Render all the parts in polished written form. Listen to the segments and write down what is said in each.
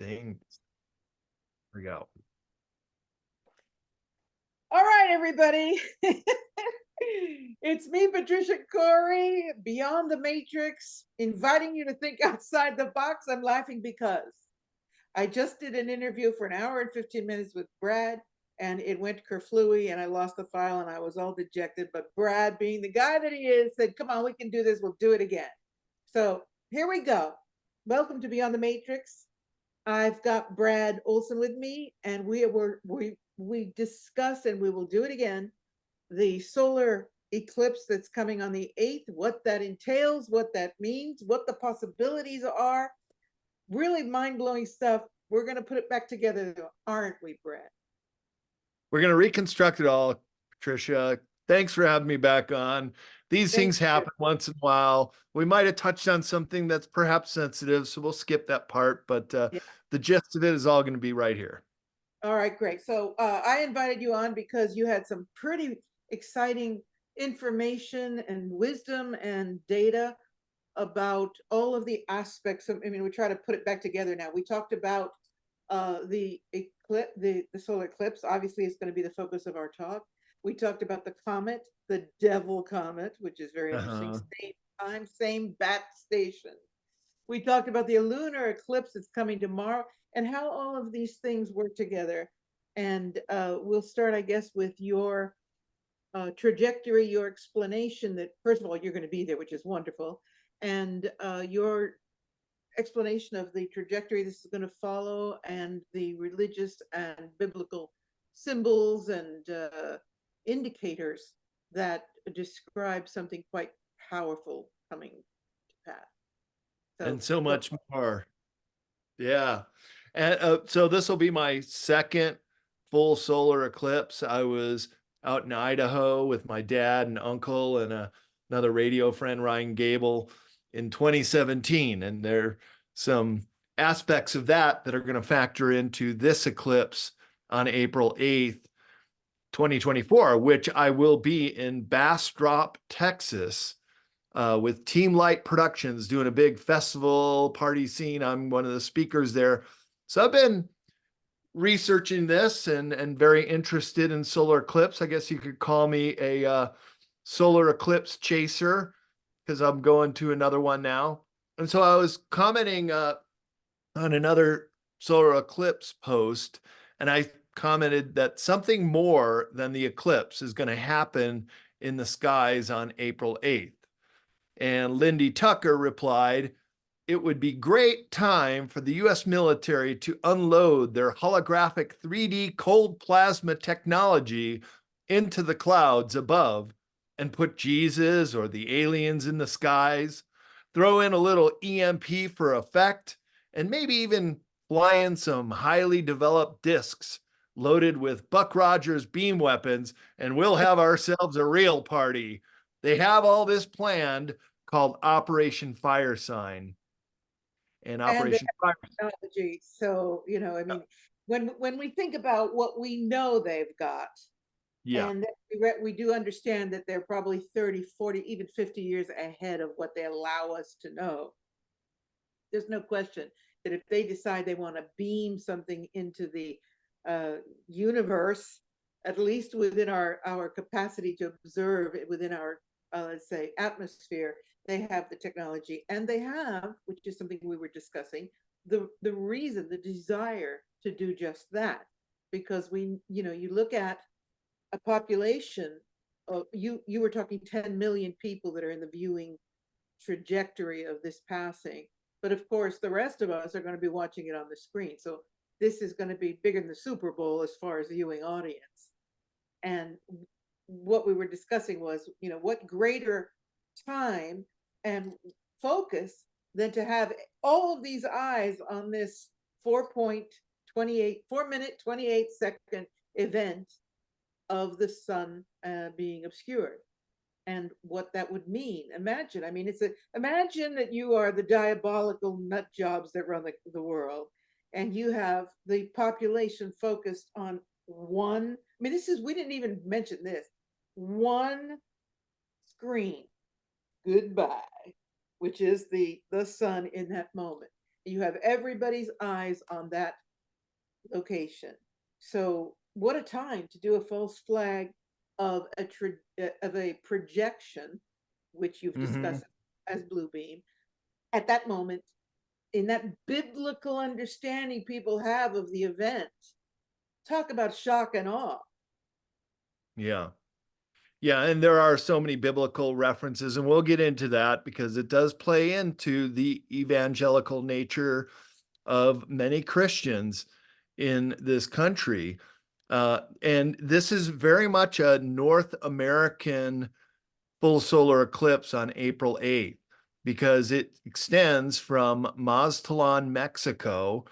things. Here we go. All right, everybody. It's me, Patricia Cori, Beyond the Matrix, inviting you to think outside the box. I'm laughing because I just did an interview for an hour and 15 minutes with Brad, and it went kerflooey, and I lost the file, and I was all dejected. But Brad, being the guy that he is, said, come on, we can do this. We'll do it again. So here we go. Welcome to Beyond the Matrix. I've got Brad Olsen with me, and we discuss, and we will do it again, the solar eclipse that's coming on the 8th, what that entails, what that means, what the possibilities are. Really mind-blowing stuff. We're going to put it back together, aren't we, Brad? We're going to reconstruct it all, Patricia. Thanks for having me back on. These things happen once in a while. We might have touched on something that's perhaps sensitive, so we'll skip that part, but the gist of it is all going to be right here. All right, great. So I invited you on because you had some pretty exciting information and wisdom and data about all of the aspects of, I mean, we try to put it back together now. We talked about the eclipse, the solar eclipse. Obviously, it's going to be the focus of our talk. We talked about the comet, the devil comet, which is very interesting. Same time, same bat station. We talked about the lunar eclipse that's coming tomorrow and how all of these things work together. And we'll start, I guess, with your trajectory, your explanation that, first of all, you're going to be there, which is wonderful. And your explanation of the trajectory this is going to follow and the religious and biblical symbols and indicators that describe something quite powerful coming to pass. And so much more. Yeah. And so this will be my second full solar eclipse. I was out in Idaho with my dad and uncle and another radio friend, Ryan Gable, in 2017. And there are some aspects of that that are going to factor into this eclipse on April 8th, 2024, which I will be in Bastrop, Texas, with Team Light Productions doing a big festival party scene. I'm one of the speakers there. So I've been researching this and very interested in solar eclipse. I guess you could call me a solar eclipse chaser because I'm going to another one now. And so I was commenting on another solar eclipse post, and I commented that something more than the eclipse is going to happen in the skies on April 8th. And Lindy Tucker replied, it would be great time for the US military to unload their holographic 3D cold plasma technology into the clouds above and put Jesus or the aliens in the skies, throw in a little EMP for effect, and maybe even fly in some highly developed discs loaded with Buck Rogers beam weapons, and we'll have ourselves a real party. They have all this planned, called Operation Fire Sign. And Operation Fire Sign. So, you know, I mean, when we think about what we know they've got, and we do understand that they're probably 30, 40, even 50 years ahead of what they allow us to know. There's no question that if they decide they want to beam something into the universe, at least within our capacity to observe it within our, let's say, atmosphere, they have the technology, and they have, which is something we were discussing, the reason, the desire to do just that. Because we, you know, you look at a population of, you were talking 10 million people that are in the viewing trajectory of this passing. But of course, the rest of us are going to be watching it on the screen. So this is going to be bigger than the Super Bowl as far as viewing audience. And what we were discussing was, you know, what greater time and focus than to have all of these eyes on this 4.28, 4-minute, 28-second event of the sun being obscured. And what that would mean. Imagine, I mean, imagine that you are the diabolical nut jobs that run the world, and you have the population focused on one, I mean, we didn't even mention this, one screen, goodbye, which is the sun in that moment. You have everybody's eyes on that location. So what a time to do a false flag of a projection, which you've Mhm. discussed as blue beam. At that moment, in that biblical understanding people have of the event, talk about shock and awe. Yeah. Yeah, and there are so many biblical references, and we'll get into that because it does play into the evangelical nature of many Christians in this country. And this is very much a North American full solar eclipse on April 8th because it extends from Mazatlan, Mexico,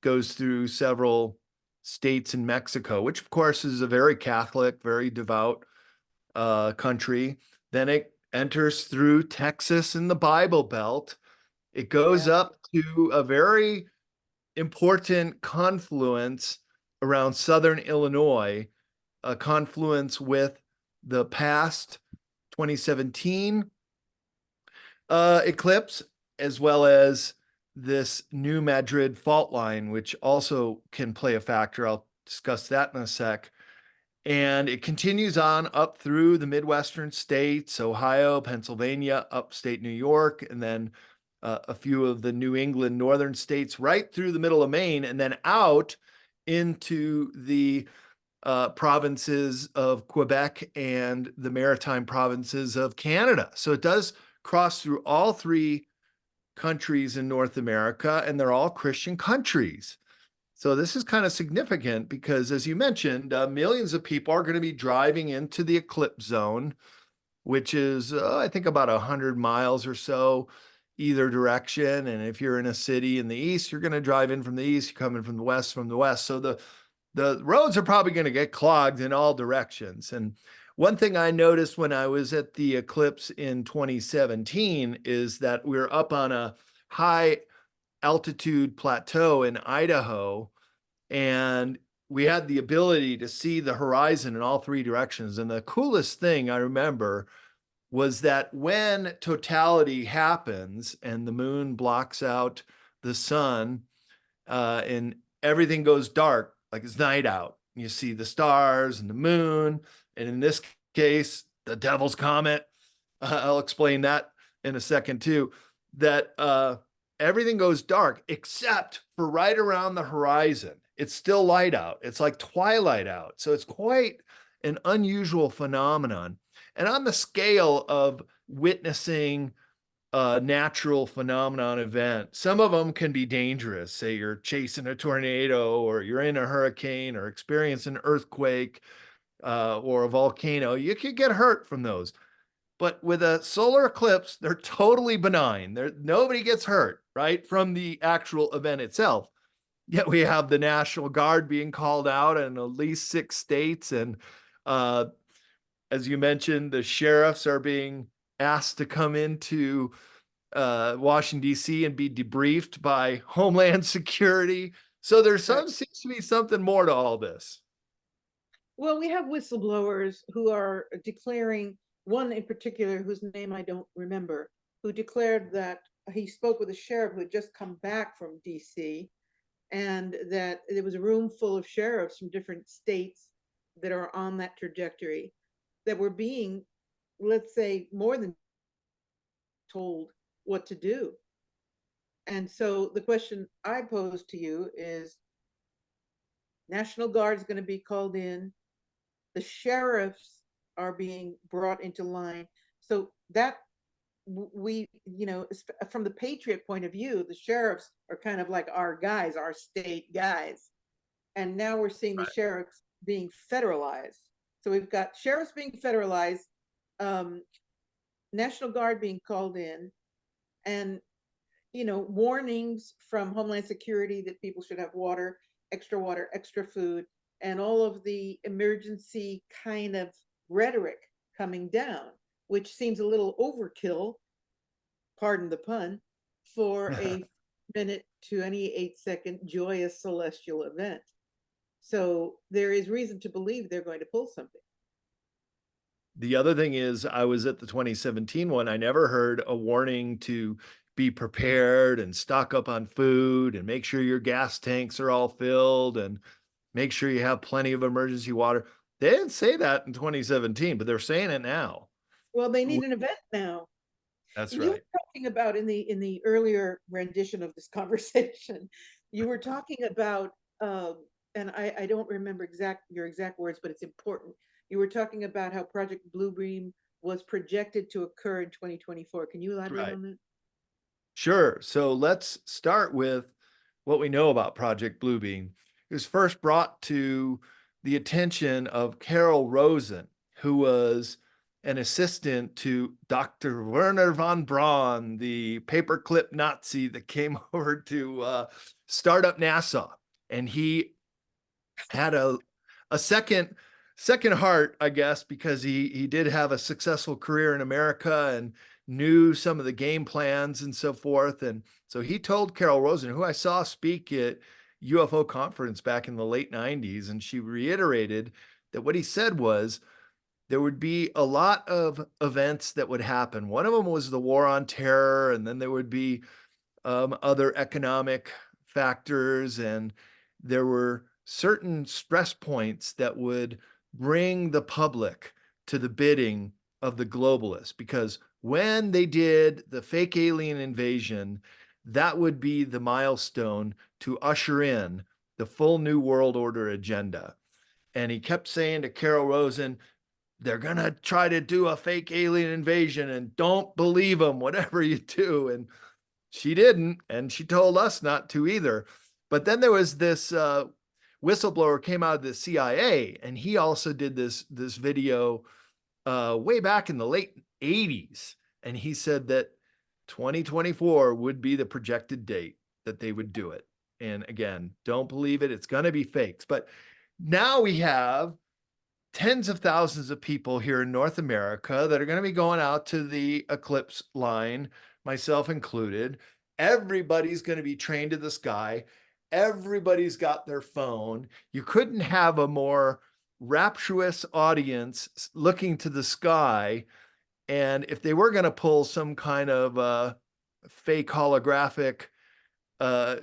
goes through several states in Mexico, which of course is a very Catholic, very devout country. Then it enters through Texas and the Bible Belt. It goes Yeah. up to a very important confluence around southern Illinois, a confluence with the past 2017 eclipse, as well as this New Madrid fault line, which also can play a factor. I'll discuss that in a sec. And it continues on up through the Midwestern states, Ohio, Pennsylvania, upstate New York, and then a few of the New England northern states, right through the middle of Maine, and then out into the provinces of Quebec and the maritime provinces of Canada. So it does cross through all three countries in North America, and they're all Christian countries. So this is kind of significant because, as you mentioned, millions of people are going to be driving into the eclipse zone, which is, I think, about 100 miles or so either direction. And if you're in a city in the east, you're going to drive in from the east, you're coming from the west. So the roads are probably going to get clogged in all directions. And one thing I noticed when I was at the eclipse in 2017 is that we're up on a high altitude plateau in Idaho, and we had the ability to see the horizon in all three directions. And the coolest thing I remember was that when totality happens and the moon blocks out the sun, and everything goes dark, like it's night out, you see the stars and the moon, and in this case, the devil's comet. I'll explain that in a second too. That everything goes dark except for right around the horizon. It's still light out. It's like twilight out. So it's quite an unusual phenomenon. And on the scale of witnessing a natural phenomenon event, some of them can be dangerous. Say you're chasing a tornado, or you're in a hurricane, or experience an earthquake, or a volcano. You could get hurt from those. But with a solar eclipse, they're totally benign. Nobody gets hurt, right, from the actual event itself. Yet we have the National Guard being called out in at least 6 states. And uh, as you mentioned, the sheriffs are being asked to come into Washington, D.C. and be debriefed by Homeland Security. So Right. seems to be something more to all this. Well, we have whistleblowers who are declaring, one in particular whose name I don't remember, who declared that he spoke with a sheriff who had just come back from DC, and that there was a room full of sheriffs from different states that are on that trajectory that were being, let's say, more than told what to do. And so the question I pose to you is, National Guard is going to be called in, the sheriffs are being brought into line. So that we, from the patriot point of view, the sheriffs are kind of like our guys, our state guys. And now we're seeing the sheriffs being federalized. So we've got sheriffs being federalized, um, National Guard being called in, and warnings from Homeland Security that people should have water, extra food, and all of the emergency kind of rhetoric coming down, which seems a little overkill, pardon the pun, for a minute 28-second joyous celestial event. So there is reason to believe they're going to pull something. The other thing is, I was at the 2017 one. I never heard a warning to be prepared and stock up on food and make sure your gas tanks are all filled and make sure you have plenty of emergency water. They didn't say that in 2017, but they're saying it now. Well, they need an event now. That's You right. were talking about in the earlier rendition of this conversation, you were talking about, and I don't remember your exact words, but it's important. You were talking about how Project Bluebeam was projected to occur in 2024. Can you elaborate Right. on that? Sure. So let's start with what we know about Project Bluebeam. It was first brought to the attention of Carol Rosen, who was an assistant to Dr. Werner von Braun, the paperclip Nazi that came over to start up NASA. And he had a second heart, I guess, because he did have a successful career in America and knew some of the game plans and so forth. And so he told Carol Rosen, who I saw speak at UFO conference back in the late 90s, and she reiterated that what he said was there would be a lot of events that would happen. One of them was the war on terror, and then there would be other economic factors, and there were certain stress points that would bring the public to the bidding of the globalists. Because when they did the fake alien invasion, that would be the milestone to usher in the full New World Order agenda. And he kept saying to Carol Rosen, they're going to try to do a fake alien invasion and don't believe them, whatever you do. And she didn't, and she told us not to either. But then there was this whistleblower came out of the CIA, and he also did this video way back in the late 80s, and he said that 2024 would be the projected date that they would do it. And again, don't believe it; it's going to be fakes. But now we have tens of thousands of people here in North America that are going to be going out to the ECLIPSE line, myself included. Everybody's going to be trained to the sky. Everybody's got their phone. You couldn't have a more rapturous audience looking to the sky. And if they were going to pull some kind of fake holographic uh,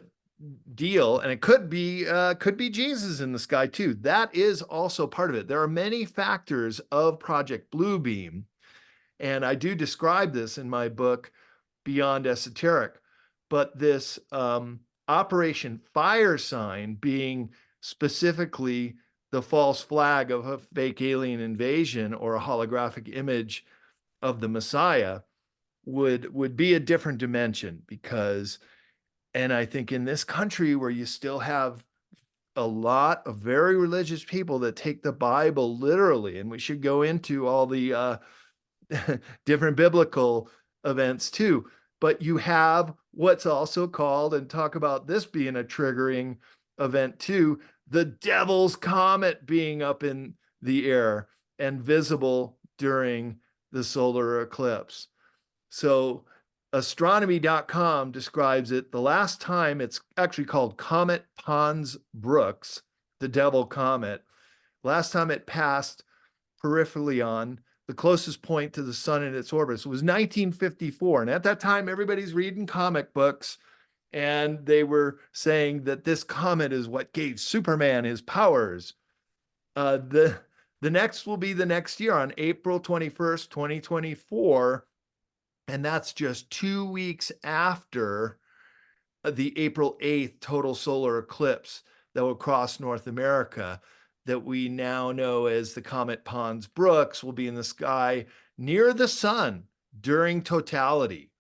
deal, and it could be Jesus in the sky too. That is also part of it. There are many factors of Project Bluebeam, and I do describe this in my book Beyond Esoteric. But this Operation Fire Sign being specifically the false flag of a fake alien invasion or a holographic image of the Messiah would be a different dimension, because and I think in this country where you still have a lot of very religious people that take the Bible literally, and we should go into all the different biblical events too. But you have what's also called, and talk about this being a triggering event too, the devil's comet being up in the air and visible during the solar eclipse. So astronomy.com describes it. The last time, it's actually called Comet Pons Brooks, the devil comet. Last time it passed peripherally on the closest point to the sun in its orbit was 1954. And at that time, everybody's reading comic books, and they were saying that this comet is what gave Superman his powers. The next will be the next year on April 21st, 2024. And that's just 2 weeks after the April 8th total solar eclipse that will cross North America, that we now know as the comet Pons Brooks will be in the sky near the sun during totality.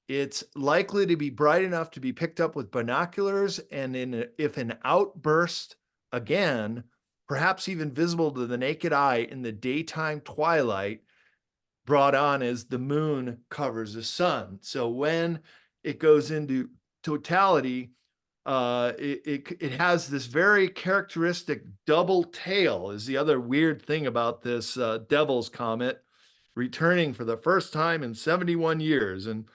It's likely to be bright enough to be picked up with binoculars, and if an outburst again, perhaps even visible to the naked eye in the daytime twilight, brought on as the moon covers the sun. So when it goes into totality, it has this very characteristic double tail. Is the other weird thing about this Devil's Comet, returning for the first time in 71 years. And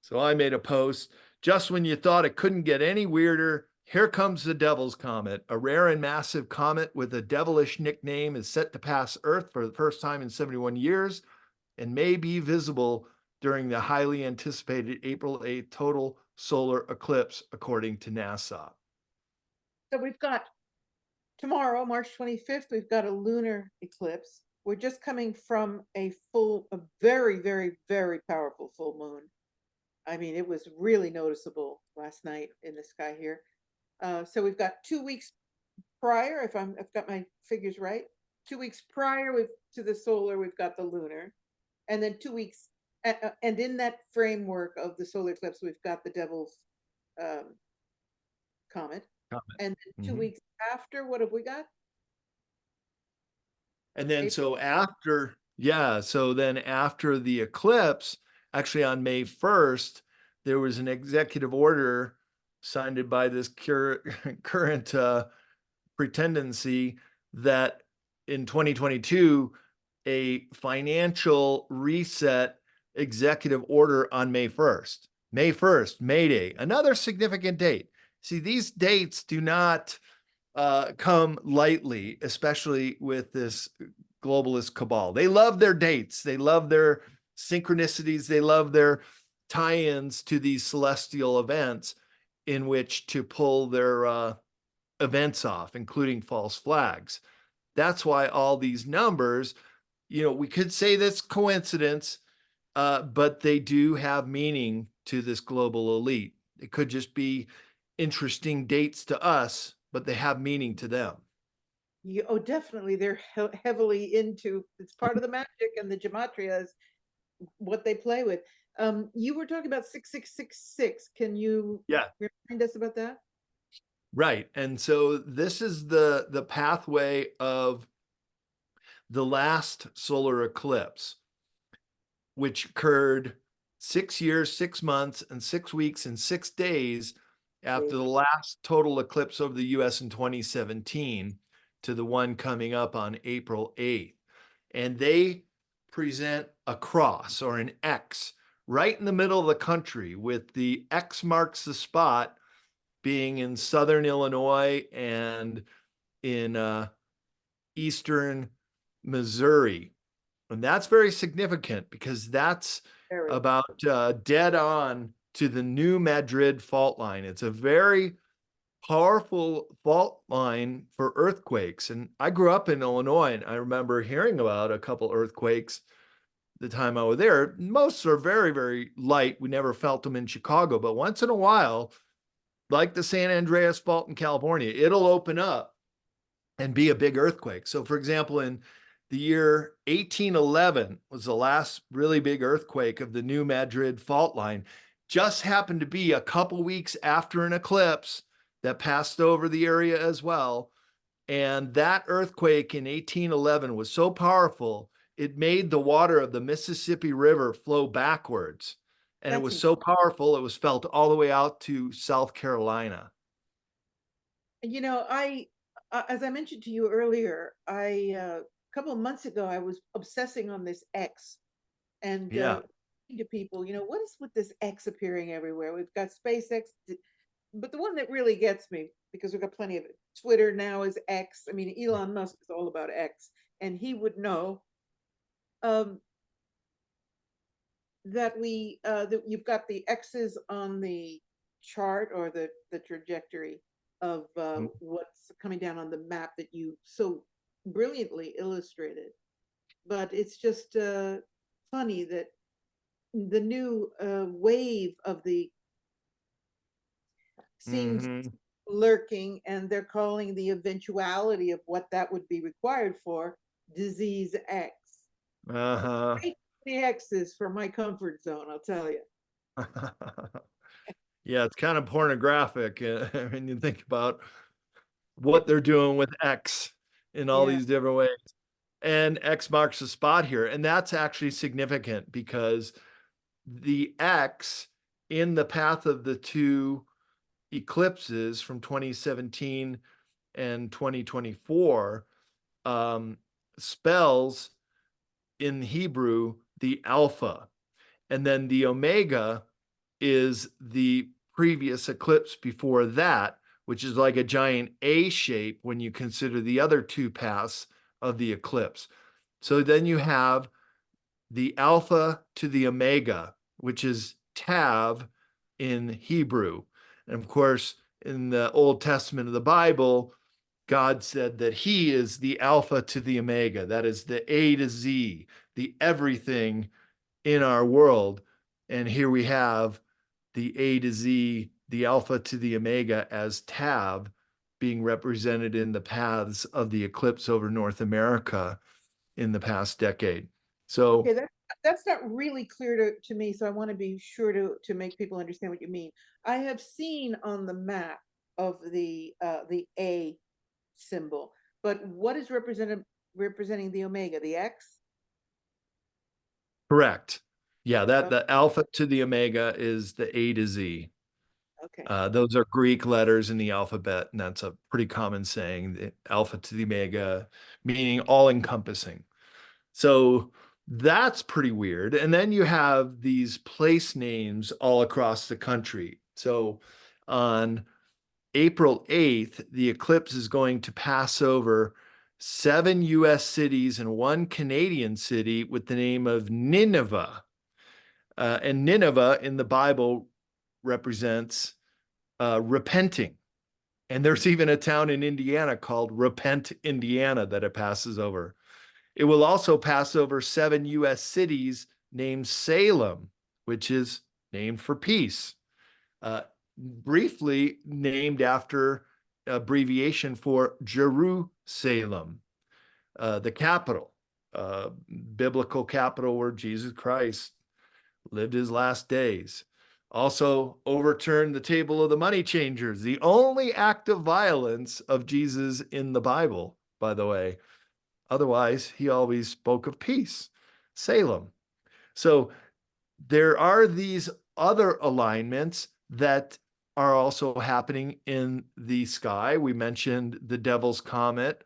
so I made a post: just when you thought it couldn't get any weirder, here comes the Devil's Comet. A rare and massive comet with a devilish nickname is set to pass Earth for the first time in 71 years and may be visible during the highly anticipated April 8th total solar eclipse, according to NASA. So we've got tomorrow, March 25th, we've got a lunar eclipse. We're just coming from a very, very, very powerful full moon. I mean, it was really noticeable last night in the sky here. So we've got 2 weeks prior, I've got my figures right. 2 weeks prior to the solar, we've got the lunar, and then 2 weeks, and in that framework of the solar eclipse, we've got the devil's comet, and then 2 weeks after, what have we got? And then April. so then after the eclipse, actually on May 1st, there was an executive order signed by this current pretendency that in 2022, a financial reset executive order on May 1st. May 1st, May Day, another significant date. See, these dates do not come lightly, especially with this globalist cabal. They love their dates. They love their synchronicities. They love their tie-ins to these celestial events in which to pull their events off, including false flags. That's why all these numbers, we could say that's coincidence, but they do have meaning to this global elite. It could just be interesting dates to us, but they have meaning to them. Yeah, oh, definitely. They're heavily into, it's part of the magic, and the gematria is what they play with. You were talking about 6666. Can you remind us about that? Right. And so this is the pathway of the last solar eclipse, which occurred 6 years, 6 months, and 6 weeks and 6 days after the last total eclipse over the US in 2017 to the one coming up on April 8th. And they present a cross or an X right in the middle of the country, with the X marks the spot being in southern Illinois and in eastern Missouri. And that's very significant because that's about dead on to the New Madrid fault line. It's a very powerful fault line for earthquakes. And I grew up in Illinois, and I remember hearing about a couple earthquakes the time I was there. Most are very, very light. We never felt them in Chicago, but once in a while, like the San Andreas fault in California, it'll open up and be a big earthquake. So for example, in the year 1811 was the last really big earthquake of the New Madrid fault line. Just happened to be a couple weeks after an eclipse that passed over the area as well. And that earthquake in 1811 was so powerful, it made the water of the Mississippi River flow backwards. And it was so powerful, it was felt all the way out to South Carolina. As I mentioned to you earlier, a couple of months ago, I was obsessing on this X, and to people, what is with this X appearing everywhere? We've got SpaceX, but the one that really gets me, because we've got plenty of it, Twitter now is X. I mean, Elon Musk is all about X, and he would know that you've got the X's on the chart, or the trajectory of what's coming down on the map that you so brilliantly illustrated. But it's just funny that the new wave of the seems lurking, and they're calling the eventuality of what that would be required for disease X. The X is for my comfort zone, I'll tell you. Yeah, it's kind of pornographic when you think about what they're doing with X in all these different ways. And X marks the spot here. And that's actually significant because the X in the path of the two eclipses from 2017 and 2024 spells in Hebrew the Alpha. And then the Omega is the previous eclipse before that, which is like a giant A shape when you consider the other two paths of the eclipse. So then you have the Alpha to the Omega which is Tav in Hebrew. And of course, in the Old Testament of the Bible, God said that he is the Alpha to the Omega. That is the A to Z, the everything in our world. And here we have the A to Z, the Alpha to the Omega as Tav being represented in the paths of the eclipse over North America in the past decade. So, okay, that's not really clear to me, so I want to be sure to make people understand what you mean. I have seen on the map of the A symbol, but what is representing the omega, the X? correct. Yeah, that Oh, the Alpha to the Omega is the A to Z. okay. Those are Greek letters in the alphabet, and that's a pretty common saying, the Alpha to the Omega, meaning all encompassing. So that's pretty weird. And then you have these place names all across the country. So on April 8th, the eclipse is going to pass over 7 US cities and 1 Canadian city with the name of Nineveh. And Nineveh in the Bible represents repenting. And there's even a town in Indiana called Repent, Indiana, that it passes over. It will also pass over 7 US cities named Salem, which is named for peace, briefly named after abbreviation for Jerusalem, the capital, biblical capital where Jesus Christ lived his last days. Also overturned the table of the money changers, the only act of violence of Jesus in the Bible, by the way. Otherwise, he always spoke of peace, Salem. So there are these other alignments that are also happening in the sky. We mentioned the Devil's Comet,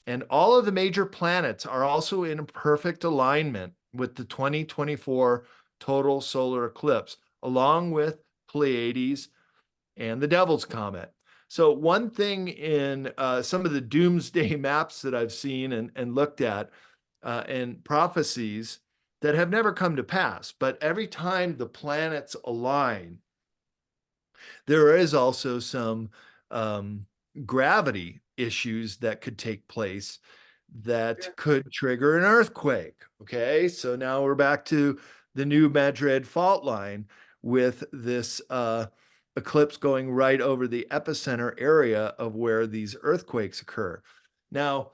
and all of the major planets are also in perfect alignment with the 2024 total solar eclipse, along with Pleiades and the Devil's Comet. So one thing in some of the doomsday maps that I've seen and looked at and prophecies that have never come to pass, but every time the planets align, there is also some gravity issues that could take place that Sure. could trigger an earthquake. Okay, so now we're back to the New Madrid fault line with this eclipse going right over the epicenter area of where these earthquakes occur. Now,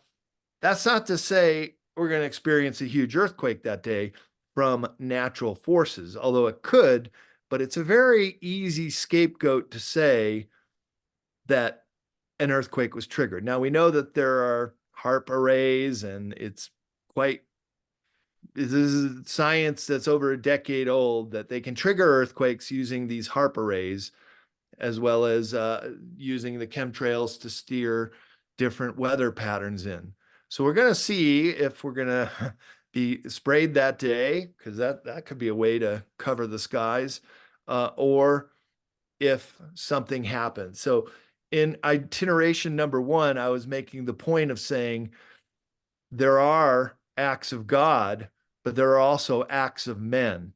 that's not to say we're going to experience a huge earthquake that day from natural forces, although it could, but it's a very easy scapegoat to say that an earthquake was triggered. Now, we know that there are HARP arrays, and it's quite, this is science that's over a decade old, that they can trigger earthquakes using these HARP arrays, as well as using the chemtrails to steer different weather patterns in. So we're going to see if we're going to be sprayed that day, because that could be a way to cover the skies, or if something happens. So in itineration number 1, I was making the point of saying there are acts of God, but there are also acts of men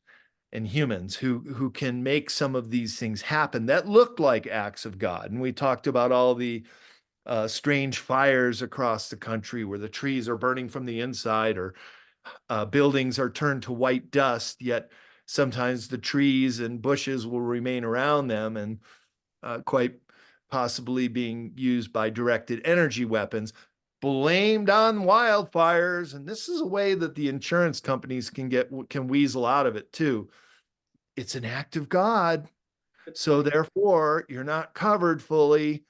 and humans who can make some of these things happen that look like acts of God. And we talked about all the strange fires across the country where the trees are burning from the inside, or buildings are turned to white dust, yet sometimes the trees and bushes will remain around them, and quite possibly being used by directed energy weapons, blamed on wildfires. And this is a way that the insurance companies can weasel out of it too. It's an act of God, Good so point. therefore you're not covered fully.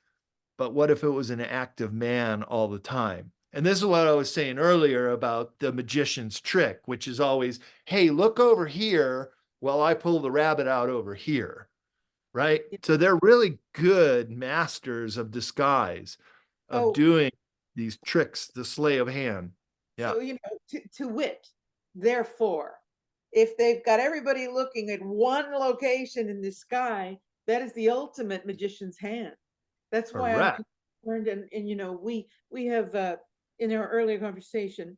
But what if it was an act of man all the time? And this is what I was saying earlier about the magician's trick, which is always, hey, look over here while I pull the rabbit out over here, right? Yeah. So they're really good masters of disguise, of So, doing these tricks, the sleight of hand. Yeah, so to wit, therefore, if they've got everybody looking at one location in the sky, that is the ultimate magician's hand. That's why I'm correct. concerned, and we have in our earlier conversation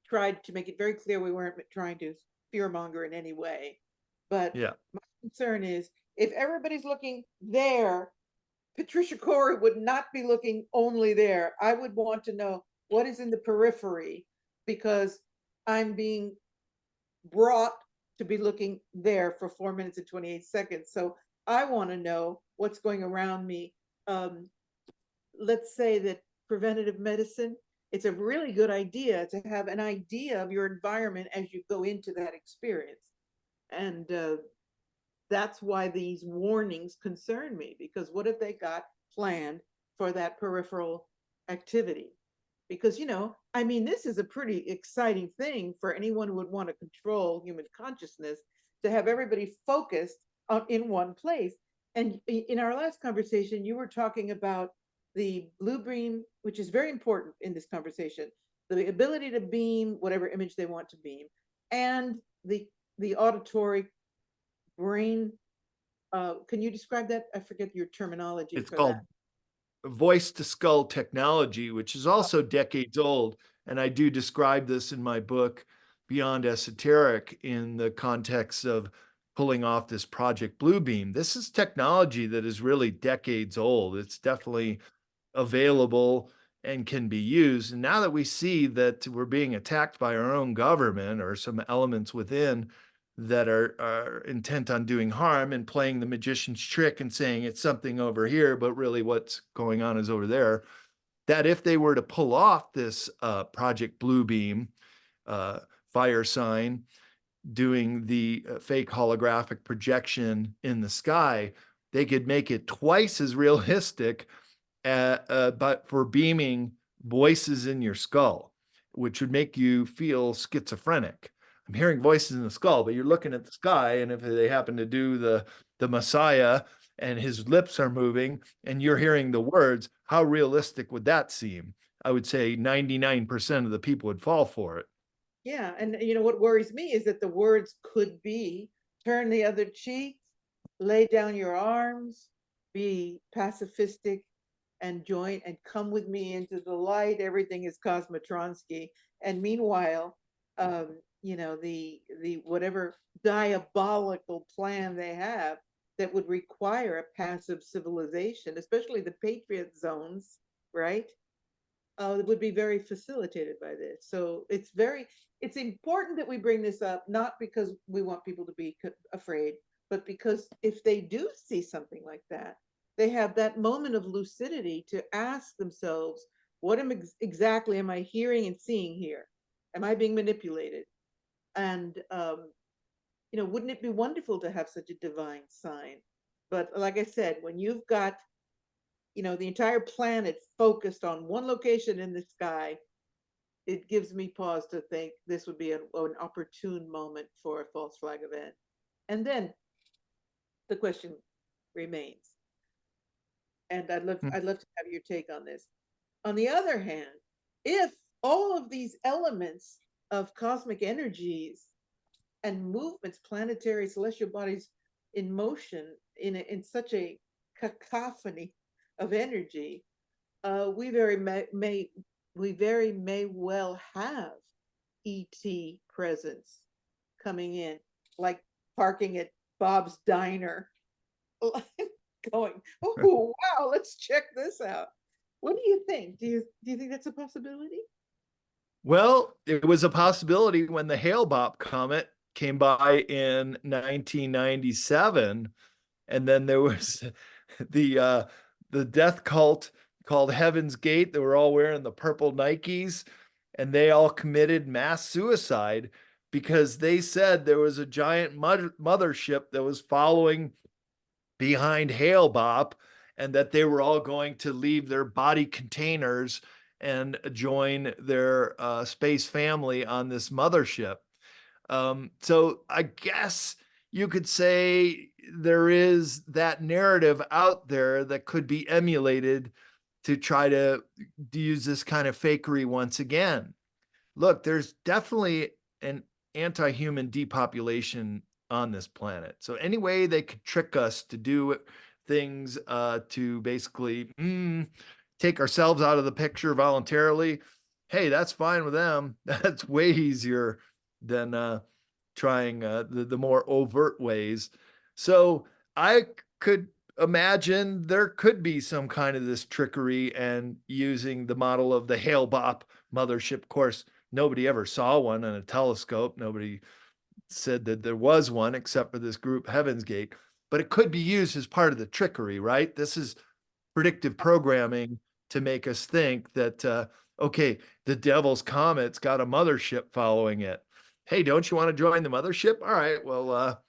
tried to make it very clear we weren't trying to fearmonger in any way. But Yeah. my concern is if everybody's looking there, Patricia Cori would not be looking only there. I would want to know what is in the periphery, because I'm being brought to be looking there for 4 minutes and 28 seconds. So I want to know what's going around me. Um, let's say that preventative medicine, it's a really good idea to have an idea of your environment as you go into that experience. And that's why these warnings concern me, because what if they got planned for that peripheral activity? Because, I mean, this is a pretty exciting thing for anyone who would want to control human consciousness, to have everybody focused in one place. And in our last conversation, you were talking about the blue beam, which is very important in this conversation, the ability to beam whatever image they want to beam, and the auditory brain. Can you describe that? I forget your terminology It's for that. called voice to skull technology, which is also decades old. And I do describe this in my book, Beyond Esoteric, in the context of pulling off this Project Bluebeam. This is technology that is really decades old. It's definitely available and can be used. And now that we see that we're being attacked by our own government or some elements within that are intent on doing harm and playing the magician's trick and saying it's something over here, but really what's going on is over there, that if they were to pull off this Project Bluebeam fire sign, doing the fake holographic projection in the sky, they could make it twice as realistic but for beaming voices in your skull, which would make you feel schizophrenic. I'm hearing voices in the skull, but you're looking at the sky, and if they happen to do the Messiah and his lips are moving and you're hearing the words, how realistic would that seem? I would say 99% of the people would fall for it. Yeah, and what worries me is that the words could be turn the other cheek, lay down your arms, be pacifistic, and join and come with me into the light. Everything is Cosmotronsky. And meanwhile, the whatever diabolical plan they have that would require a passive civilization, especially the patriot zones, right? Would be very facilitated by this. So it's important that we bring this up, not because we want people to be afraid, but because if they do see something like that, they have that moment of lucidity to ask themselves, what exactly am I hearing and seeing here? Am I being manipulated? And wouldn't it be wonderful to have such a divine sign? But like I said, when you've got the entire planet focused on one location in the sky, it gives me pause to think this would be an opportune moment for a false flag event. And then the question remains, and I'd love to have your take on this. On the other hand, if all of these elements of cosmic energies and movements, planetary celestial bodies in motion in such a cacophony of energy, we very may well have ET presence coming in, like parking at Bob's Diner, going, "Oh wow, let's check this out." What do you think? Do you think that's a possibility? Well, it was a possibility when the Hale-Bopp comet came by in 1997, and then there was the death cult called Heaven's Gate. They were all wearing the purple Nikes, and they all committed mass suicide because they said there was a giant mothership that was following behind Hale-Bopp, and that they were all going to leave their body containers and join their space family on this mothership. So I guess you could say there is that narrative out there that could be emulated to try to use this kind of fakery once again. Look, there's definitely an anti-human depopulation on this planet. So any way they could trick us to do things to basically take ourselves out of the picture voluntarily, hey, that's fine with them. That's way easier than trying the more overt ways. So I could imagine there could be some kind of this trickery and using the model of the Hale-Bopp mothership. Of course, nobody ever saw one in a telescope. Nobody said that there was one except for this group Heaven's Gate, but it could be used as part of the trickery, right? This is predictive programming to make us think that, okay, the devil's comet's got a mothership following it. Hey, don't you want to join the mothership? All right, well,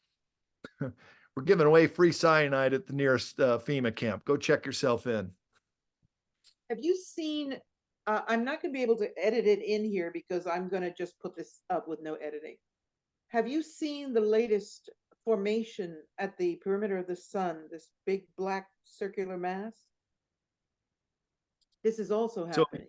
we're giving away free cyanide at the nearest FEMA camp. Go check yourself in. Have you seen, I'm not going to be able to edit it in here because I'm going to just put this up with no editing. Have you seen the latest formation at the perimeter of the sun, this big black circular mass? This is also So, happening.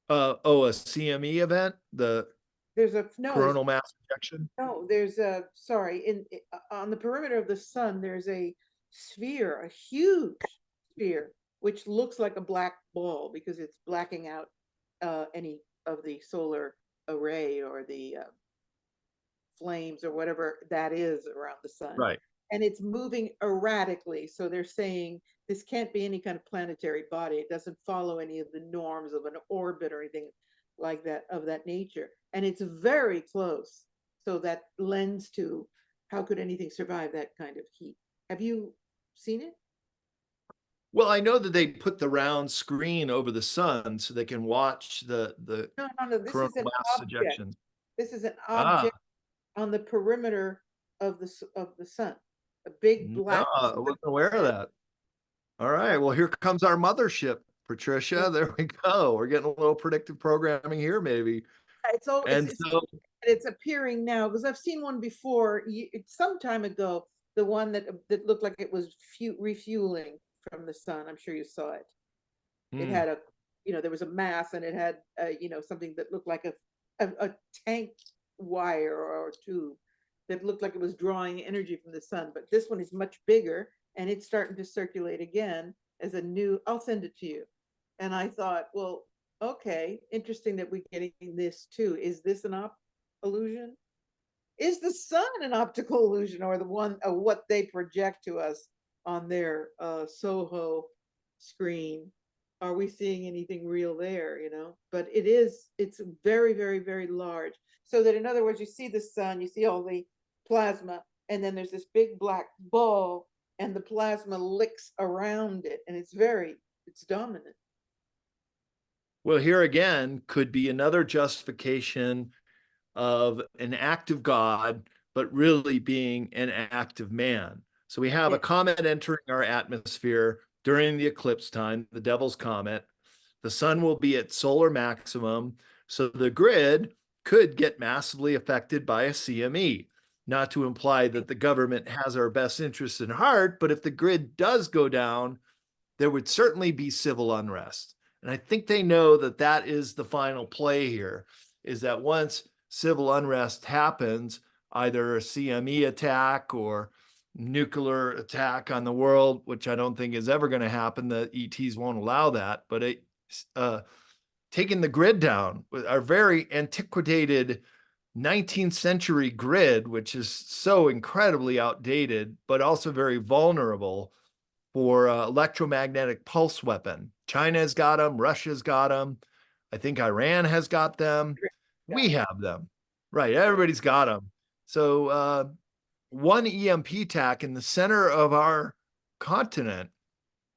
a CME event, the There's a no, coronal mass ejection. no, there's a sorry, on the perimeter of the sun, there's a sphere, a huge sphere, which looks like a black ball because it's blacking out any of the solar array or the flames or whatever that is around the sun. Right. And it's moving erratically. So they're saying this can't be any kind of planetary body. It doesn't follow any of the norms of an orbit or anything like that of that nature. And it's very close. So that lends to how could anything survive that kind of heat? Have you seen it? Well, I know that they put the round screen over the sun so they can watch the No. This coronal is an mass object. ejections. This is an Ah, object on the perimeter of the sun. A big no, black. I wasn't aware of that. All right, well, here comes our mothership, Patricia. There we go. We're getting a little predictive programming here, maybe. It's all And so, it's appearing now because I've seen one before. Some time ago, the one that looked like it was refueling from the sun. I'm sure you saw it. It had a, there was a mass and it had, something that looked like a tank wire or tube that looked like it was drawing energy from the sun. But this one is much bigger and it's starting to circulate again as a new. I'll send it to you. And I thought, well, okay, interesting that we're getting this too. Is this an illusion? Is the sun an optical illusion or the one of what they project to us on their Soho screen? Are we seeing anything real there, But it's very, very, very large. So that in other words, you see the sun, you see all the plasma, and then there's this big black ball and the plasma licks around it. And it's dominant. well, here again could be another justification of an act of God, but really being an act of man. So we have a comet entering our atmosphere during the eclipse time, the devil's comet. The sun will be at solar maximum. So the grid could get massively affected by a CME. Not to imply that the government has our best interests in heart, but if the grid does go down, there would certainly be civil unrest. And I think they know that that is the final play here, is that once civil unrest happens, either a CME attack or nuclear attack on the world, which I don't think is ever going to happen. The ETs won't allow that. But taking the grid down, our very antiquated 19th century grid, which is so incredibly outdated, but also very vulnerable for electromagnetic pulse weapon. China's got them. Russia's got them. I think Iran has got them. We have them. Right. Everybody's got them. So one EMP attack in the center of our continent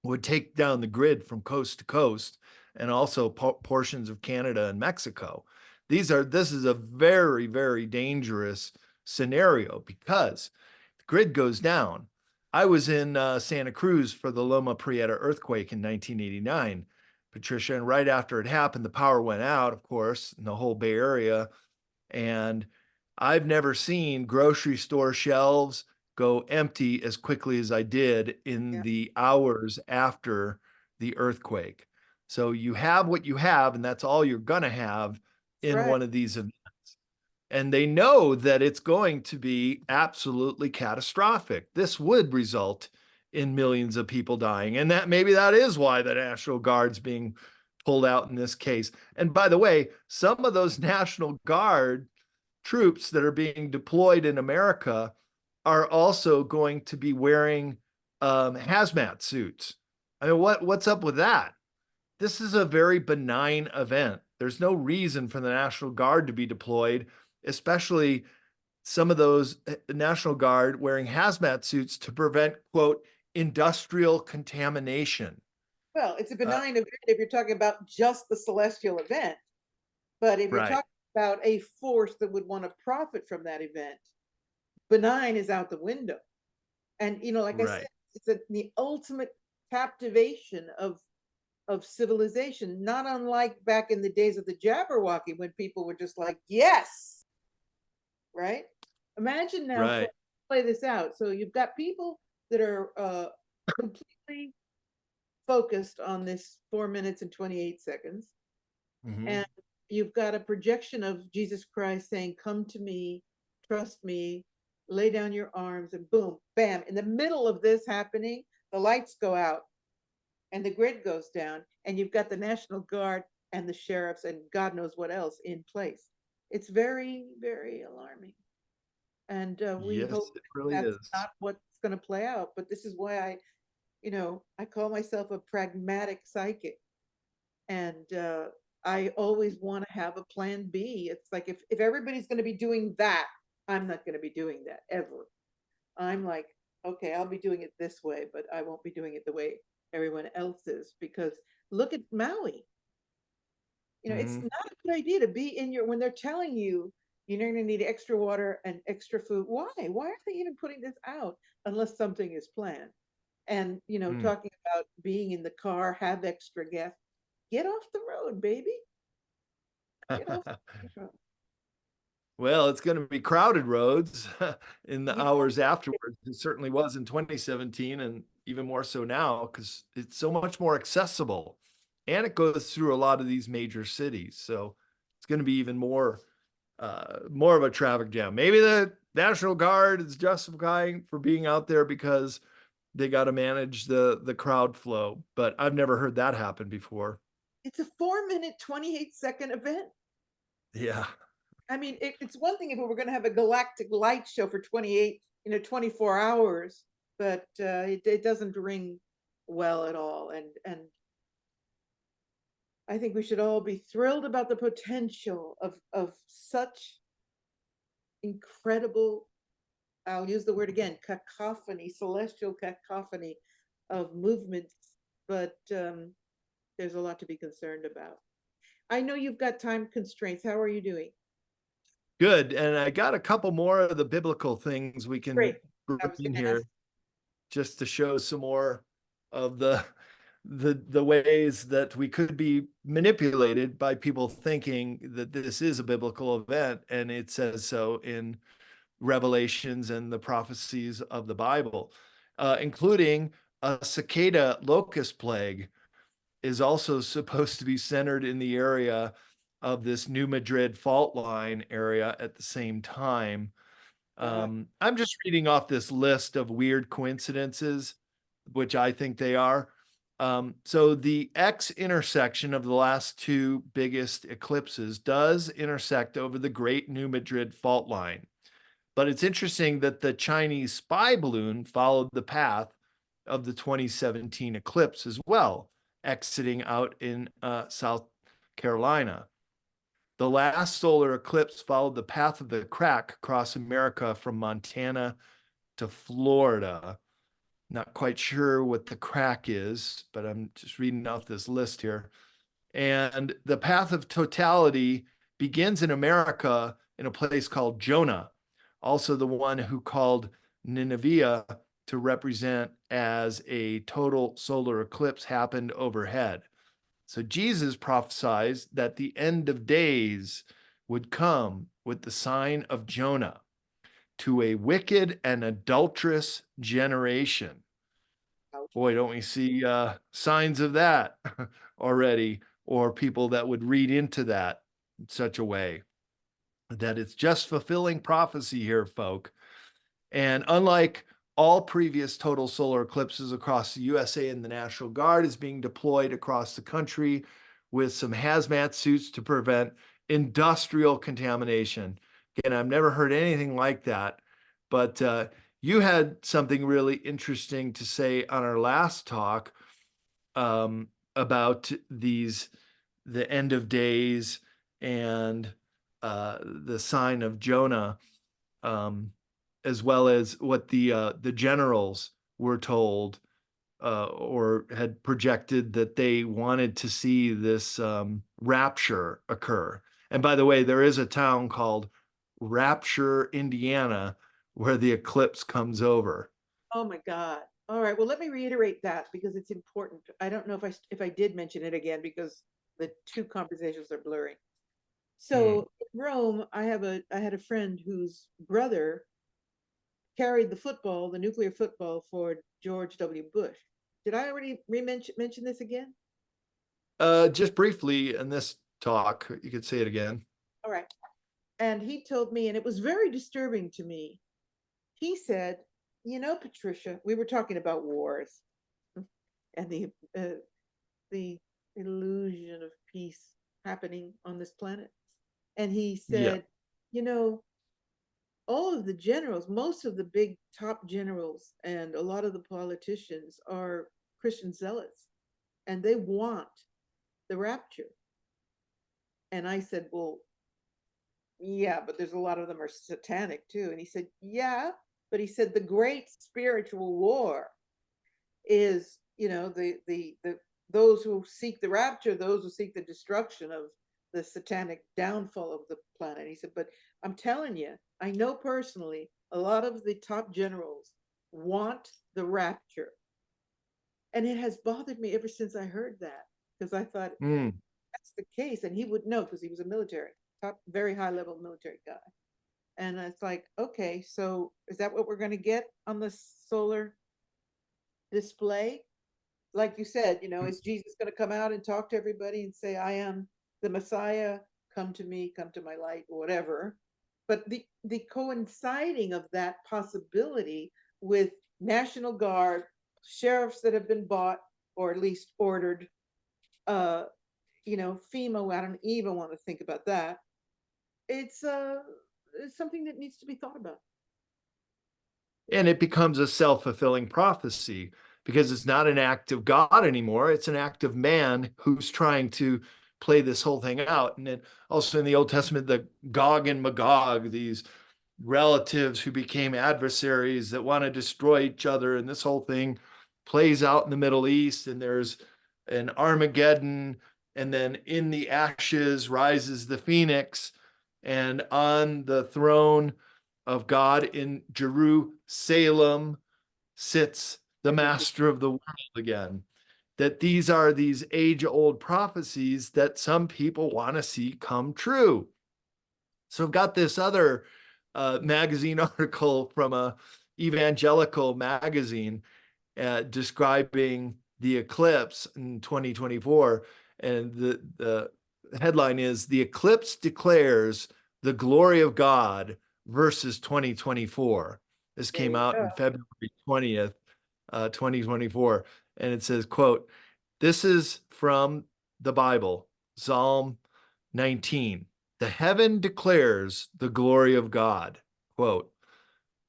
would take down the grid from coast to coast and also portions of Canada and Mexico. This is a very, very dangerous scenario because the grid goes down. I was in Santa Cruz for the Loma Prieta earthquake in 1989, Patricia, and right after it happened, the power went out, of course, in the whole Bay Area. And I've never seen grocery store shelves go empty as quickly as I did in the hours after the earthquake. So you have what you have, and that's all you're going to have in one of these events. And they know that it's going to be absolutely catastrophic. This would result in millions of people dying. And maybe that is why the National Guard's being pulled out in this case. And by the way, some of those National Guard troops that are being deployed in America are also going to be wearing hazmat suits. I mean, what's up with that? This is a very benign event. There's no reason for the National Guard to be deployed, especially some of those National Guard wearing hazmat suits to prevent, quote, industrial contamination. Well, it's a benign event if you're talking about just the celestial event. But if you're Right, talking about a force that would want to profit from that event, benign is out the window. And like I said, right. it's the ultimate captivation of civilization, not unlike back in the days of the Jabberwocky when people were just like, yes, right? Imagine now, Right. play this out. So you've got people that are completely focused on this 4 minutes and 28 seconds. Mhm. And you've got a projection of Jesus Christ saying, come to me, trust me, lay down your arms, and boom, bam. In the middle of this happening, the lights go out and the grid goes down, and you've got the National Guard and the sheriffs and God knows what else in place. It's very, very alarming. And we hope Yes, it really that's is. not what's going to play out. But this is why I call myself a pragmatic psychic. And I always want to have a plan B. It's like if everybody's going to be doing that, I'm not going to be doing that ever. I'm like, okay, I'll be doing it this way, but I won't be doing it the way everyone else is. Because look at Maui. It's Mhm. not a good idea to be in when they're telling you you're going to need extra water and extra food. Why? Why are they even putting this out unless something is planned? And Mm. talking about being in the car, have extra gas. Get off the road, baby. Get off the road. Well, it's gonna be crowded roads in the Yeah, hours afterwards. It certainly was in 2017 and even more so now because it's so much more accessible, and it goes through a lot of these major cities. So it's gonna be even more of a traffic jam. Maybe the National Guard is justifying for being out there because they gotta manage the crowd flow, but I've never heard that happen before. it's a 4 minute, 28-second event. Yeah. I mean, it's one thing if we were going to have a galactic light show for 28, 24 hours, but it doesn't ring well at all. And I think we should all be thrilled about the potential of such incredible, I'll use the word again, cacophony, celestial cacophony of movements. But there's a lot to be concerned about. I know you've got time constraints. How are you doing? Good, and I got a couple more of the biblical things we Great. can I bring was in going to ask. here just to show some more of the ways that we could be manipulated by people thinking that this is a biblical event, and it says so in Revelations and the prophecies of the Bible, including a cicada locust plague is also supposed to be centered in the area of this New Madrid fault line area at the same time. Uh, I'm just reading off this list of weird coincidences, which I think they are. So the X intersection of the last two biggest eclipses does intersect over the Great New Madrid fault line. But it's interesting that the Chinese spy balloon followed the path of the 2017 eclipse as well, exiting out in South Carolina. The last solar eclipse followed the path of the crack across America from Montana to Florida. Not quite sure what the crack is, but I'm just reading out this list here. And the path of totality begins in America in a place called Jonah, also the one who called Nineveh to represent as a total solar eclipse happened overhead. So Jesus prophesied that the end of days would come with the sign of Jonah to a wicked and adulterous generation. ouch. Boy, don't we see signs of that already, or people that would read into that in such a way that it's just fulfilling prophecy here, folk. And unlike all previous total solar eclipses across the USA, and the National Guard is being deployed across the country with some hazmat suits to prevent industrial contamination. Again, I've never heard anything like that. But you had something really interesting to say on our last talk about the end of days and the sign of Jonah, um, as well as what the generals were told or had projected that they wanted to see this rapture occur. And by the way, there is a town called Rapture, Indiana, where the eclipse comes over. Oh my God. All right. Well, let me reiterate that because it's important. I don't know if I did mention it again because the two conversations are blurring. Hmm. So in Rome, I had a friend whose brother carried the football, the nuclear football for George W. Bush. Did I already mention this again? Just briefly in this talk, you could say it again. All right. And he told me, and it was very disturbing to me. He said, "You know, Patricia, we were talking about wars and the illusion of peace happening on this planet." And he Yeah. said, "You know, all of the generals, most of the big top generals, and a lot of the politicians are Christian zealots, and they want the rapture." And I said, "Well, yeah, but there's a lot of them are satanic too." And he said, "Yeah, but he said the great spiritual war is, you know, the those who seek the rapture, those who seek the destruction of the satanic downfall of the planet." He said, "But I'm telling you, I know personally a lot of the top generals want the rapture." And it has bothered me ever since I heard that because I thought Mm. that's the case. And he would know because he was a military, top, very high level military guy. And it's like, okay, so is that what we're going to get on the solar display? Like you said, you know, is Jesus going to come out and talk to everybody and say, "I am the Messiah, come to me, come to my light," or whatever? But the coinciding of that possibility with National Guard, sheriffs that have been bought or at least ordered, uh, you know, FEMA, I don't even want to think about that. It's something that needs to be thought about. And it becomes a self-fulfilling prophecy because it's not an act of God anymore. It's an act of man who's trying to play this whole thing out. And then also in the Old Testament, the Gog and Magog, these relatives who became adversaries that want to destroy each other. And this whole thing plays out in the Middle East. And there's an Armageddon. And then in the ashes rises the phoenix. And on the throne of God in Jerusalem sits the master of the world again. That these are these age-old prophecies that some people want to see come true. So I've got this other magazine article from a Evangelical magazine describing the eclipse in 2024. And the headline is "The Eclipse Declares the Glory of God versus 2024." This There came you out go. in February 20th, 2024. And it says, quote, "This is from the Bible, Psalm 19. The heaven declares the glory of God." Quote,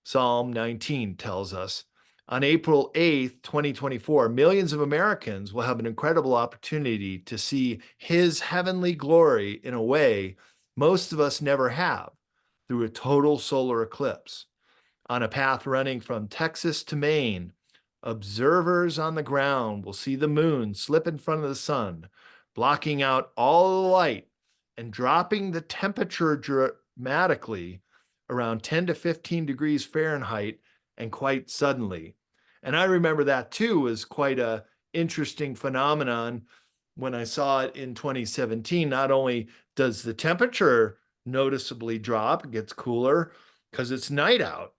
Psalm 19 tells us, on April 8th, 2024, millions of Americans will have an incredible opportunity to see his heavenly glory in a way most of us never have, through a total solar eclipse. On a path running from Texas to Maine, observers on the ground will see the moon slip in front of the sun, blocking out all the light and dropping the temperature dramatically around 10 to 15 degrees Fahrenheit and quite suddenly. And I remember that too as quite a interesting phenomenon when I saw it in 2017. Not only does the temperature noticeably drop, it gets cooler because it's night out,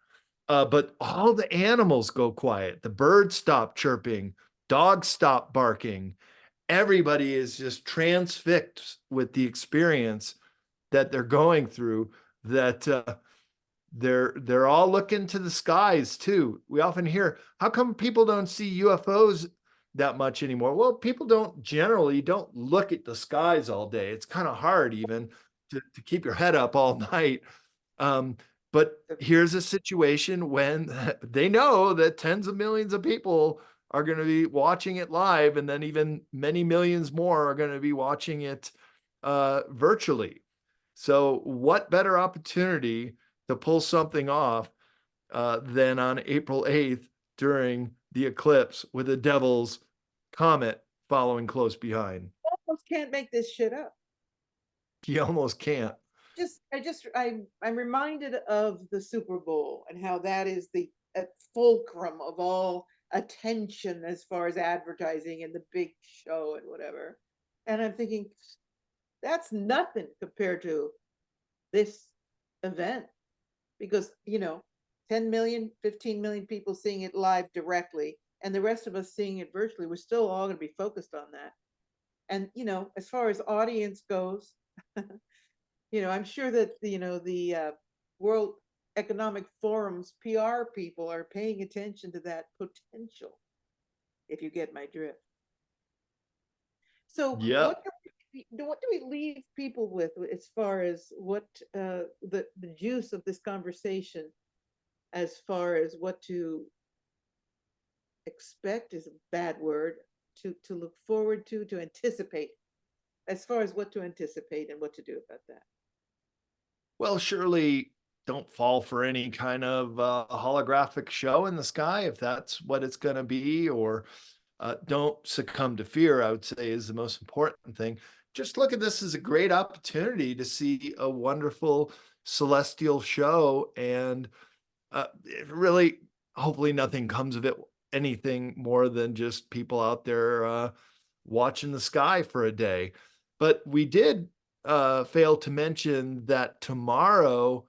but all the animals go quiet. The birds stop chirping, dogs stop barking. Everybody is just transfixed with the experience that they're going through. That they're all looking to the skies too. We often hear, "How come people don't see UFOs that much anymore?" Well, people don't look at the skies all day. It's kind of hard even to keep your head up all night. But here's a situation when they know that tens of millions of people are going to be watching it live, and then even many millions more are going to be watching it virtually. So, what better opportunity to pull something off than on April 8th during the eclipse with the devil's comet following close behind? Almost can't make this shit up. You almost can't. I'm reminded of the Super Bowl and how that is the fulcrum of all attention as far as advertising and the big show and whatever. And I'm thinking that's nothing compared to this event, because 10 million, 15 million people seeing it live directly, and the rest of us seeing it virtually, we're still all going to be focused on that. And as far as audience goes, I'm sure that the World Economic Forum's PR people are paying attention to that potential, if you get my drift. So Yeah. what do we leave people with as far as what the juice of this conversation, as far as what to expect is a bad word, to look forward to anticipate, as far as what to anticipate and what to do about that? Well, surely don't fall for any kind of holographic show in the sky if that's what it's going to be, or don't succumb to fear, I would say is the most important thing. Just look at this as a great opportunity to see a wonderful celestial show. And it really, hopefully, nothing comes of it, anything more than just people out there watching the sky for a day. But we did fail to mention that tomorrow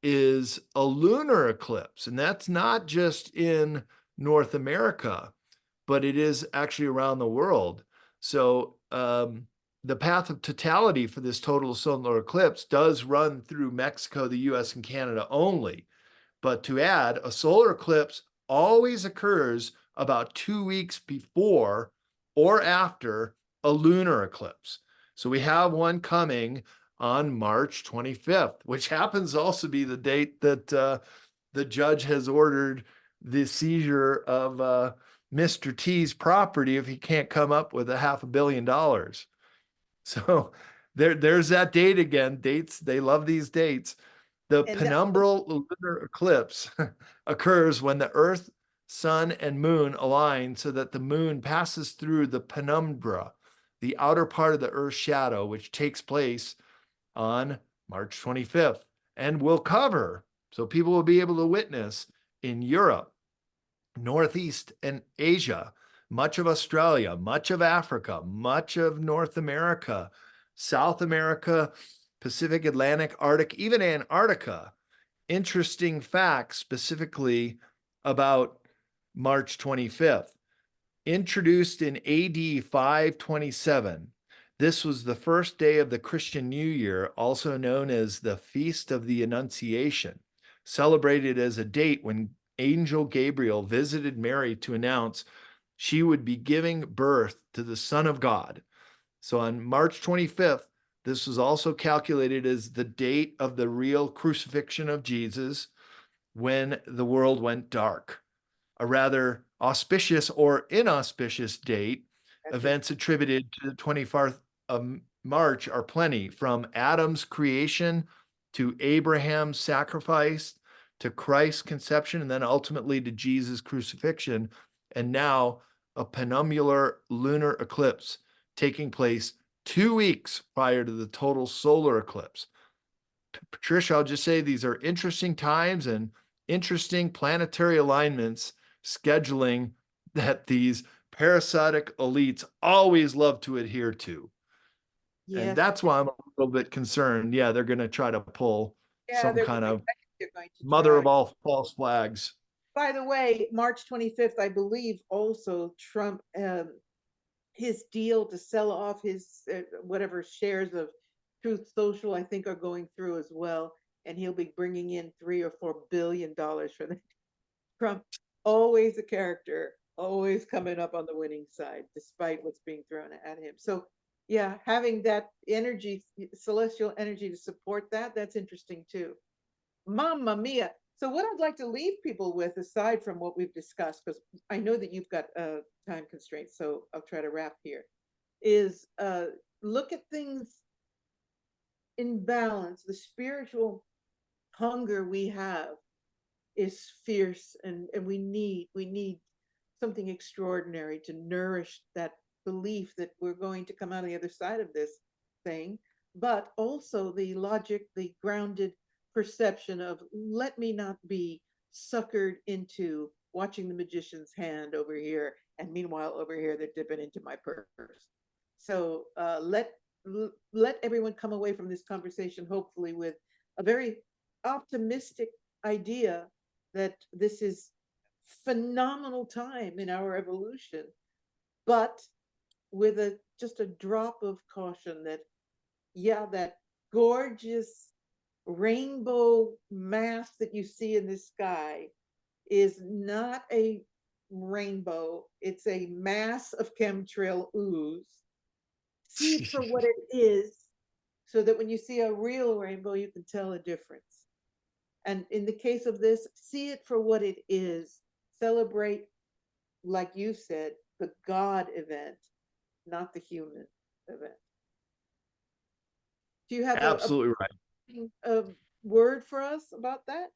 is a lunar eclipse, and that's not just in North America, but it is actually around the world. So the path of totality for this total solar eclipse does run through Mexico, the US, and Canada only. But to add, a solar eclipse always occurs about 2 weeks before or after a lunar eclipse. So we have one coming on March 25th, which happens to also be the date that the judge has ordered the seizure of Mr. T's property if he can't come up with $500 million. So there's that date again. Dates, they love these dates. The And that, penumbral lunar eclipse occurs when the Earth, Sun, and Moon align so that the Moon passes through the penumbra, the outer part of the Earth's shadow, which takes place on March 25th and will cover, so people will be able to witness in Europe, Northeast and Asia, much of Australia, much of Africa, much of North America, South America, Pacific, Atlantic, Arctic, even Antarctica. Interesting facts specifically about March 25th. Introduced in AD 527, this was the first day of the Christian New Year, also known as the Feast of the Annunciation, celebrated as a date when Angel Gabriel visited Mary to announce she would be giving birth to the Son of God. So on March 25th, this was also calculated as the date of the real crucifixion of Jesus when the world went dark. A rather auspicious or inauspicious date. Events attributed to the 24th of March are plenty, from Adam's creation to Abraham's sacrifice to Christ's conception, and then ultimately to Jesus' crucifixion, and now a penumbral lunar eclipse taking place 2 weeks prior to the total solar eclipse. Patricia, I'll just say these are interesting times and interesting planetary alignments, scheduling that these parasitic elites always love to adhere to. And yes, that's why I'm a little bit concerned. Yeah, they're going to try to pull yeah, some they're kind of going to mother try. of all false flags. By the way, March 25th, I believe also Trump, his deal to sell off his whatever shares of Truth Social, I think, are going through as well, and he'll be bringing in $3 or $4 billion for that. Trump, always a character, always coming up on the winning side, despite what's being thrown at him. So, yeah, having that energy, celestial energy, to support that, that's interesting too. Mamma mia. So what I'd like to leave people with, aside from what we've discussed, because I know that you've got time constraints, so I'll try to wrap here, is look at things in balance. The spiritual hunger we have is fierce, and we need something extraordinary to nourish that belief that we're going to come out on the other side of this thing, but also the logic, the grounded perception of, let me not be suckered into watching the magician's hand over here, and meanwhile over here they're dipping into my purse. So let everyone come away from this conversation hopefully with a very optimistic idea that this is phenomenal time in our evolution, but with a just a drop of caution that, yeah, that gorgeous rainbow mass that you see in the sky is not a rainbow. It's a mass of chemtrail ooze. See it for what it is, so that when you see a real rainbow, you can tell a difference. And in the case of this, see it for what it is. Celebrate, like you said, the God event, not the human event. Do you have Absolutely right. a word for us about that?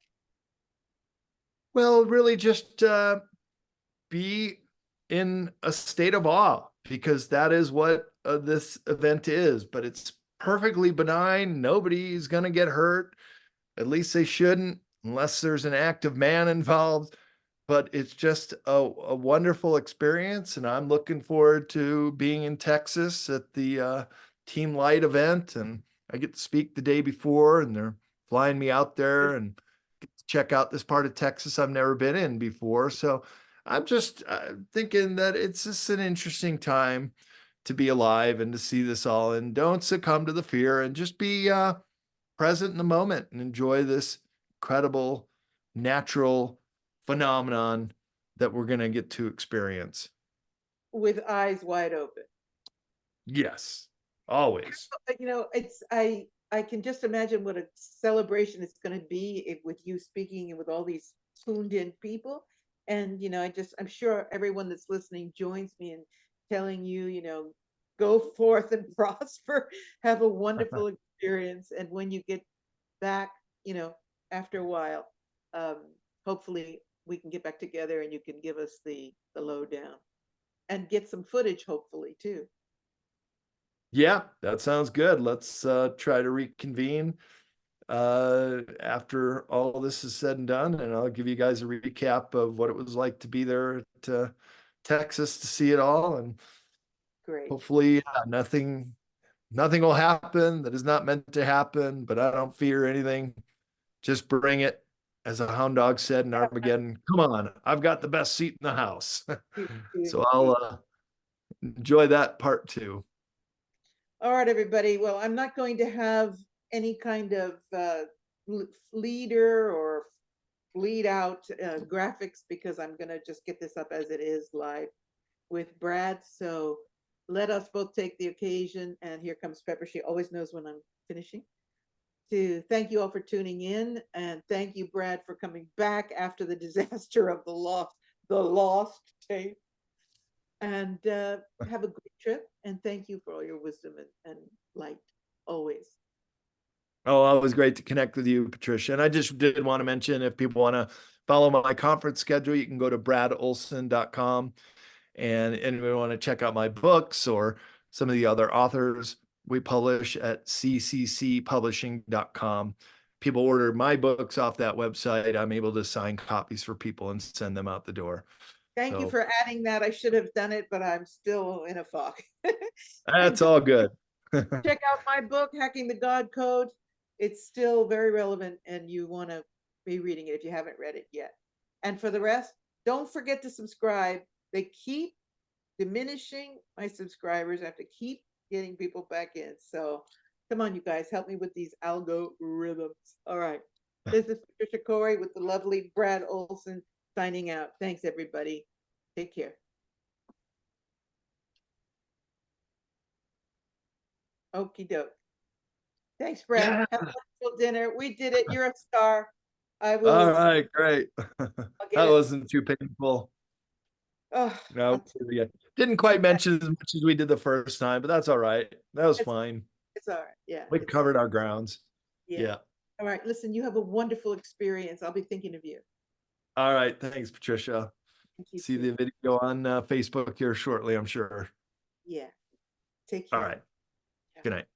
Well, really just be in a state of awe, because that is what this event is. But it's perfectly benign. Nobody's going to get hurt. At least they shouldn't, unless there's an active man involved. But it's just a wonderful experience. And I'm looking forward to being in Texas at the Team Light event. And I get to speak the day before, and they're flying me out there and get to check out this part of Texas I've never been in before. So I'm just thinking that it's just an interesting time to be alive and to see this all. And don't succumb to the fear, and just be present in the moment and enjoy this incredible natural phenomenon that we're going to get to experience. With eyes wide open. Yes, always. It's I can just imagine what a celebration it's going to be with you speaking and with all these tuned in people. And I'm sure everyone that's listening joins me in telling you, go forth and prosper, have a wonderful experience. And when you get back, after a while, um, hopefully we can get back together and you can give us the lowdown and get some footage, hopefully, too. Yeah, that sounds good. Let's try to reconvene after all this is said and done, and I'll give you guys a recap of what it was like to be there at Texas to see it all. And Great. hopefully nothing will happen that is not meant to happen, but I don't fear anything. Just bring it. As a hound dog said in Armageddon, come on, I've got the best seat in the house. So I'll enjoy that part too. All right, everybody. Well, I'm not going to have any kind of leader or lead out graphics, because I'm going to just get this up as it is live with Brad. So let us both take the occasion. And here comes Pepper. She always knows when I'm finishing. To thank you all for tuning in, and thank you, Brad, for coming back after the disaster of the lost tape. And have a great trip. And thank you for all your wisdom and light always. Oh, always great to connect with you, Patricia. And I just did want to mention, if people want to follow my conference schedule, you can go to bradolsen.com. And anybody want to check out my books or some of the other authors we publish at cccpublishing.com. People order my books off that website. I'm able to sign copies for people and send them out the door. Thank you for adding that. I should have done it, but I'm still in a fog. That's all good. Check out my book, Hacking the God Code. It's still very relevant, and you want to be reading it if you haven't read it yet. And for the rest, don't forget to subscribe. They keep diminishing my subscribers. I have to keep getting people back in. So come on, you guys, help me with these algorithms. All right. This is Patricia Cori with the lovely Brad Olsen signing out. Thanks, everybody. Take care. Okie doke. Thanks, Brad. Yeah. Have a wonderful dinner. We did it. You're a star. I All will. right, great. I'll That get it. wasn't too painful. Oh, No, I'll- yeah. Didn't quite okay. mention as much as we did the first time, but that's all right. That was It's fine. it's all right. Yeah, We it's all right. covered our grounds. Yeah. Yeah. All right. Listen, you have a wonderful experience. I'll be thinking of you. All right. Thanks, Patricia. Thank you See too. the video on Facebook here shortly, I'm sure. Yeah. Take All care. right. Good night.